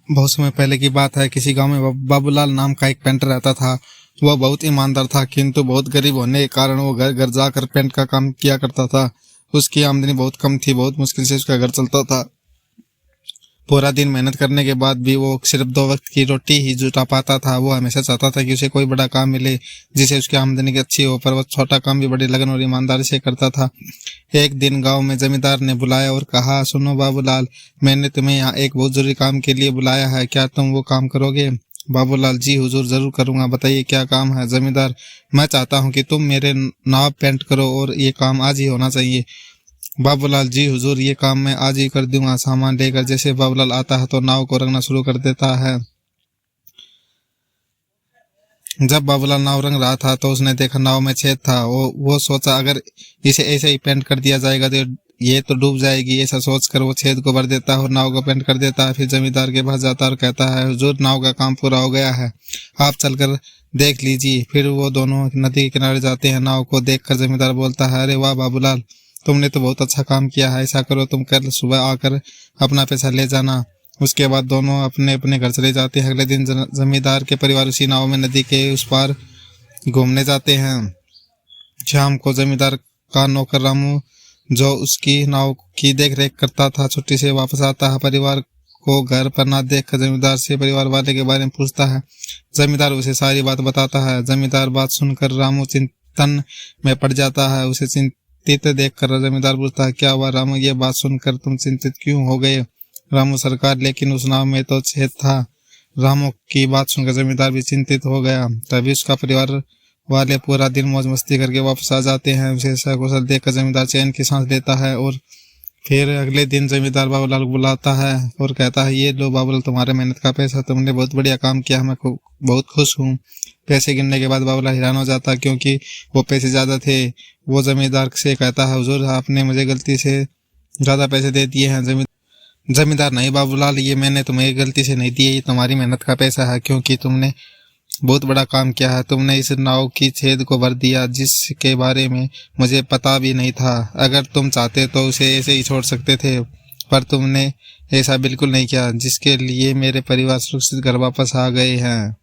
बहुत समय पहले की बात है। किसी गांव में बाबूलाल नाम का एक पेंटर रहता था। वह बहुत ईमानदार था, किंतु बहुत गरीब होने के कारण वो घर घर जाकर पेंट का काम किया करता था। उसकी आमदनी बहुत कम थी, बहुत मुश्किल से उसका घर चलता था। पूरा दिन मेहनत करने के बाद भी वो सिर्फ 2 वक्त की रोटी ही जुटा पाता था। वो हमेशा चाहता था कि उसे कोई बड़ा काम मिले जिसे उसकी आमदनी की अच्छी हो, पर वह छोटा काम भी बड़ी लगन और ईमानदारी से करता था। एक दिन गांव में जमींदार ने बुलाया और कहा, सुनो बाबूलाल, मैंने तुम्हें यहाँ एक बहुत जरूरी काम के लिए बुलाया है, क्या तुम वो काम करोगे? बाबूलाल, जी हुजूर, जरूर करूंगा, बताइए क्या काम है? जमींदार, मैं चाहता हूँ कि तुम मेरे नाव पेंट करो और ये काम आज ही होना चाहिए। बाबूलाल, जी हुजूर, ये काम मैं आज ही कर दूंगा। सामान लेकर जैसे बाबूलाल आता है तो नाव को रंगना शुरू कर देता है। जब बाबूलाल नाव रंग रहा था तो उसने देखा नाव में छेद था। वो सोचा, अगर इसे ऐसे ही पेंट कर दिया जाएगा तो ये तो डूब जाएगी। ऐसा सोचकर वो छेद को भर देता है और नाव को पेंट कर देता है। फिर जमींदार के पास जाता है और कहता है, हुजूर, नाव का काम पूरा हो गया है, आप चलकर देख लीजिए। फिर वो दोनों नदी के किनारे जाते हैं। नाव को देखकर जमींदार बोलता है, अरे वाह बाबूलाल, तुमने तो बहुत अच्छा काम किया है। ऐसा करो, तुम कल सुबह आकर अपना पैसा ले जाना। उसके बाद दोनों अपने अपने घर चले जाते हैं। अगले दिन जमींदार के परिवार उसी नाव में नदी के उस पार घूमने जाते हैं। शाम को जमींदार का नौकर रामू, जो उसकी नाव की देख रेख करता था, छुट्टी से वापस आता है। परिवार को घर पर ना देख कर जमींदार से परिवार वाले के बारे में पूछता है। जमींदार उसे सारी बात बताता है। जमींदार बात सुनकर रामू चिंतन में पड़ जाता है। उसे चिंतित देखकर जमींदार पूछता है, क्या हुआ रामू, ये बात सुनकर तुम चिंतित क्यों हो गए? रामू, सरकार, लेकिन उस नाव में तो छेद था। रामू की बात सुनकर जमींदार भी चिंतित हो गया। तभी उसका परिवार वाले पूरा दिन मौज मस्ती करके वापस आ जाते हैं। उसे सकुशल देखकर जमींदार चैन की सांस लेता है। और फिर अगले दिन जमींदार बाबूलाल को बुलाता है और कहता है, ये लो बाबूलाल, तुम्हारे मेहनत का पैसा, तुमने बहुत बढ़िया काम किया, मैं बहुत खुश हूँ। पैसे गिनने के बाद बाबूलाल हैरान हो जाता क्योंकि वो पैसे ज्यादा थे। वो जमींदार से कहता है, हुजूर, आपने मुझे गलती से ज्यादा पैसे दे दिए हैं। जमींदार, नहीं बाबूलाल, ये मैंने तुम्हें गलती से नहीं दिए, ये तुम्हारी मेहनत का पैसा है, क्योंकि तुमने बहुत बड़ा काम किया है। तुमने इस नाव की छेद को भर दिया जिसके बारे में मुझे पता भी नहीं था। अगर तुम चाहते तो उसे ऐसे ही छोड़ सकते थे, पर तुमने ऐसा बिल्कुल नहीं किया, जिसके लिए मेरे परिवार सुरक्षित घर वापस आ गए हैं।